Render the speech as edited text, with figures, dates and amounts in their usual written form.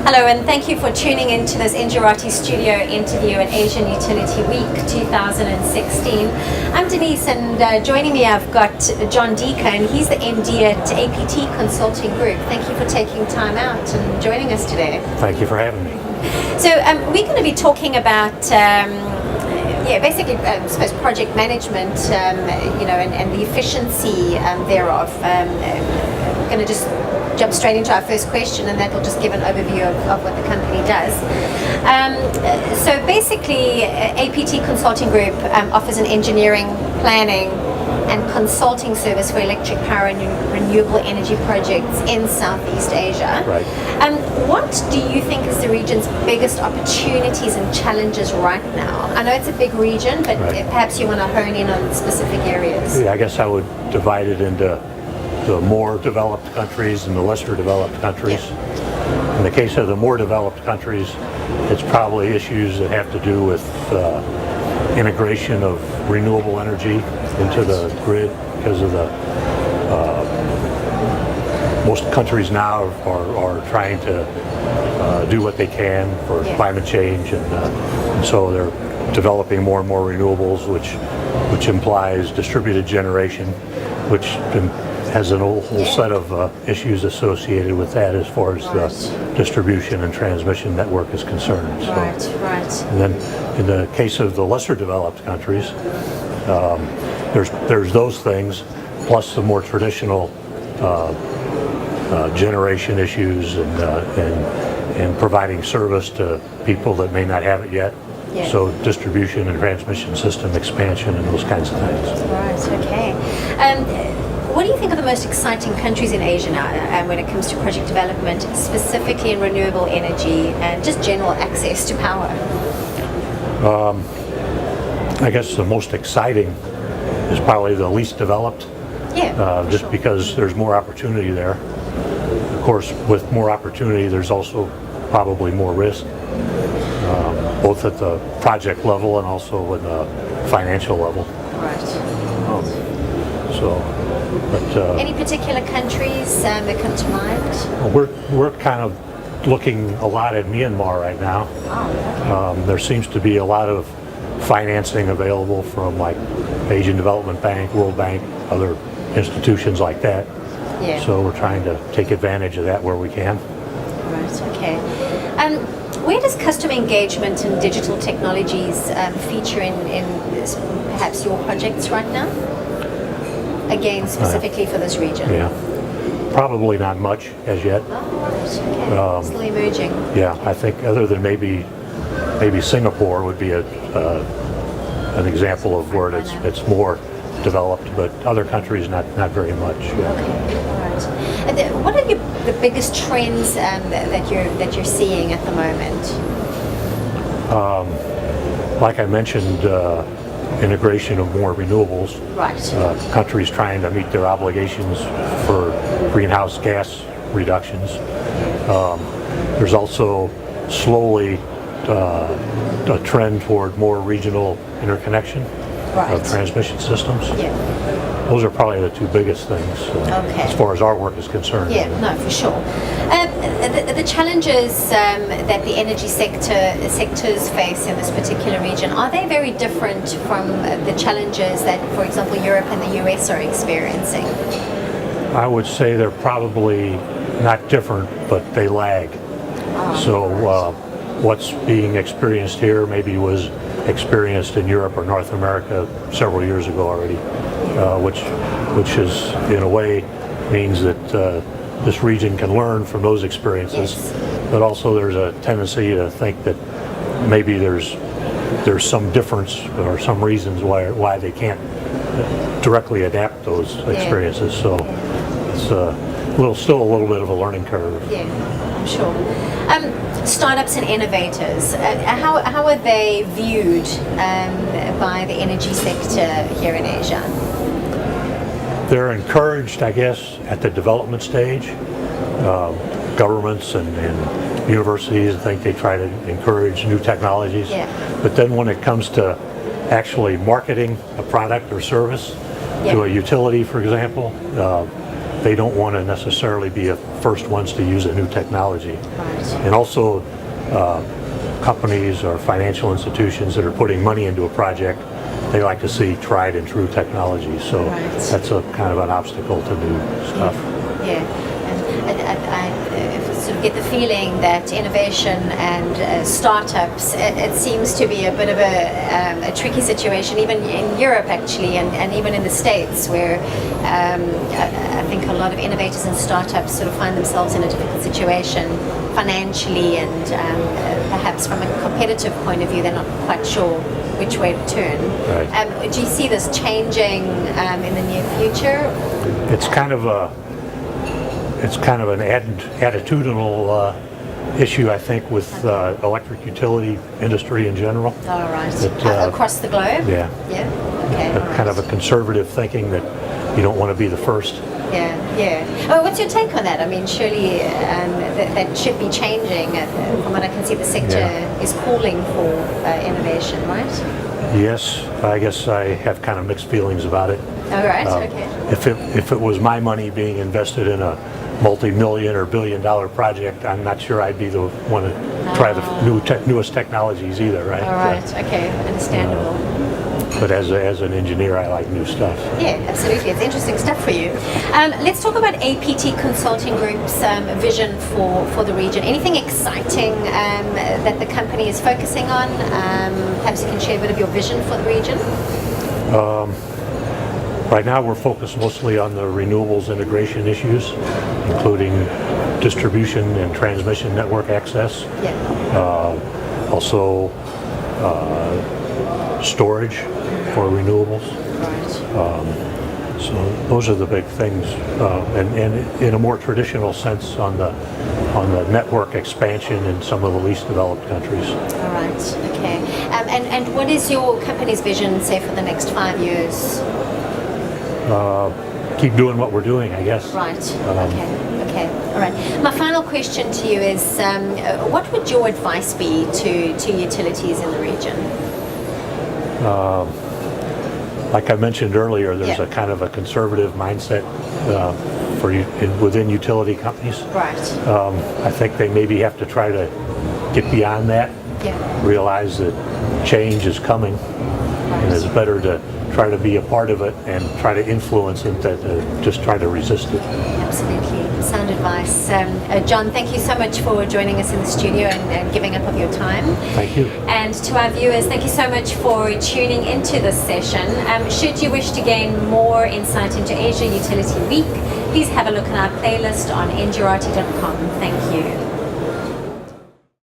Hello, and thank you for tuning in to this Injirati Studio interview at Asian Utility Week 2016. I'm Denise, and joining me I've got John Diecker, and he's the MD at APT Consulting Group. Thank you for taking time out and joining us today. Thank you for having me. So we're going to be talking about basically, I suppose, project management, and the efficiency thereof. We're going to just jump straight into our first question, and that will just give an overview of what the company does. So basically, APT Consulting Group offers an engineering, planning, and consulting service for electric power and renewable energy projects in Southeast Asia. Right. What do you think is the region's biggest opportunities and challenges right now? I know it's a big region, but perhaps you want to hone in on specific areas. Yeah, I guess I would divide it into the more developed countries and the lesser developed countries. Yeah. In the case of the more developed countries, it's probably issues that have to do with integration of renewable energy into the grid, because of the most countries now are trying to do what they can for climate change, and so they're developing more and more renewables, which implies distributed generation, which has a whole set of issues associated with that as far as the distribution and transmission network is concerned. So, right. And then in the case of the lesser developed countries, there's those things, plus the more traditional generation issues and providing service to people that may not have it yet. Yeah. So distribution and transmission system expansion and those kinds of things. Right, okay. What do you think are the most exciting countries in Asia now when it comes to project development, specifically in renewable energy and just general access to power? I guess the most exciting is probably the least developed, just because there's more opportunity there. Of course, with more opportunity, there's also probably more risk, both at the project level and also at the financial level. Right. Any particular countries that come to mind? Well, we're kind of looking a lot at Myanmar right now. Oh, okay. There seems to be a lot of financing available from like Asian Development Bank, World Bank, other institutions like that. Yeah. So we're trying to take advantage of that where we can. Right, okay. Where does customer engagement and digital technologies feature in perhaps your projects right now? Again, specifically for this region. Yeah, probably not much as yet. Oh, right, okay. Still emerging. Yeah, I think other than maybe Singapore would be an example of where it's more developed, but other countries not very much. Yeah. Okay, all right. And what are the biggest trends that you're seeing at the moment? Like I mentioned, integration of more renewables. Right. Countries trying to meet their obligations for greenhouse gas reductions. There's also slowly a trend toward more regional interconnection of transmission systems. Yeah. Those are probably the two biggest things as far as our work is concerned. Yeah, no, for sure. The challenges that the energy sectors face in this particular region, are they very different from the challenges that, for example, Europe and the US are experiencing? I would say they're probably not different, but they lag. So what's being experienced here maybe was experienced in Europe or North America several years ago already, which is in a way means that this region can learn from those experiences. Yes. But also there's a tendency to think that maybe there's some difference or some reasons why they can't directly adapt those experiences. So it's still a little bit of a learning curve. Yeah, I'm sure. Startups and innovators, how are they viewed by the energy sector here in Asia? They're encouraged, I guess, at the development stage. Governments and universities, I think they try to encourage new technologies. Yeah. But then when it comes to actually marketing a product or service to a utility, for example, they don't want to necessarily be the first ones to use a new technology. Right. And also companies or financial institutions that are putting money into a project, they like to see tried and true technology. So that's a kind of an obstacle to new stuff. Yeah. I sort of get the feeling that innovation and startups, it seems to be a bit of a tricky situation, even in Europe actually, and even in the States, where I think a lot of innovators and startups sort of find themselves in a difficult situation financially, and perhaps from a competitive point of view, they're not quite sure which way to turn. Right. Do you see this changing in the near future? It's kind of an attitudinal issue, I think, with electric utility industry in general. All right. Across the globe? Yeah. Yeah. Okay. Kind of a conservative thinking that you don't want to be the first. Yeah. Well, what's your take on that? I mean, surely that should be changing. From what I can see, the sector is calling for innovation, right? Yes, I guess I have kind of mixed feelings about it. All right. Okay. If it was my money being invested in a multi-million or billion-dollar project, I'm not sure I'd be the one to try the newest technologies either, right? All right. Okay. Understandable. But as an engineer, I like new stuff. Yeah, absolutely. It's interesting stuff for you. Let's talk about APT Consulting Group's vision for the region. Anything exciting that the company is focusing on? Perhaps you can share a bit of your vision for the region? Right now, we're focused mostly on the renewables integration issues, including distribution and transmission network access. Yeah. Also, storage for renewables. Right. So those are the big things, and in a more traditional sense on the network expansion in some of the least developed countries. All right. Okay. And what is your company's vision, say, for the next 5 years? Keep doing what we're doing, I guess. Right. Okay. All right. My final question to you is, what would your advice be to utilities in the region? Like I mentioned earlier, there's a kind of a conservative mindset within utility companies. Right. I think they maybe have to try to get beyond that. Yeah. Realize that change is coming, and it's better to try to be a part of it and try to influence it than to just try to resist it. Absolutely. Sound advice. John, thank you so much for joining us in the studio and giving up of your time. Thank you. And to our viewers, thank you so much for tuning into this session. Should you wish to gain more insight into Asia Utility Week, please have a look at our playlist on ngurati.com. Thank you.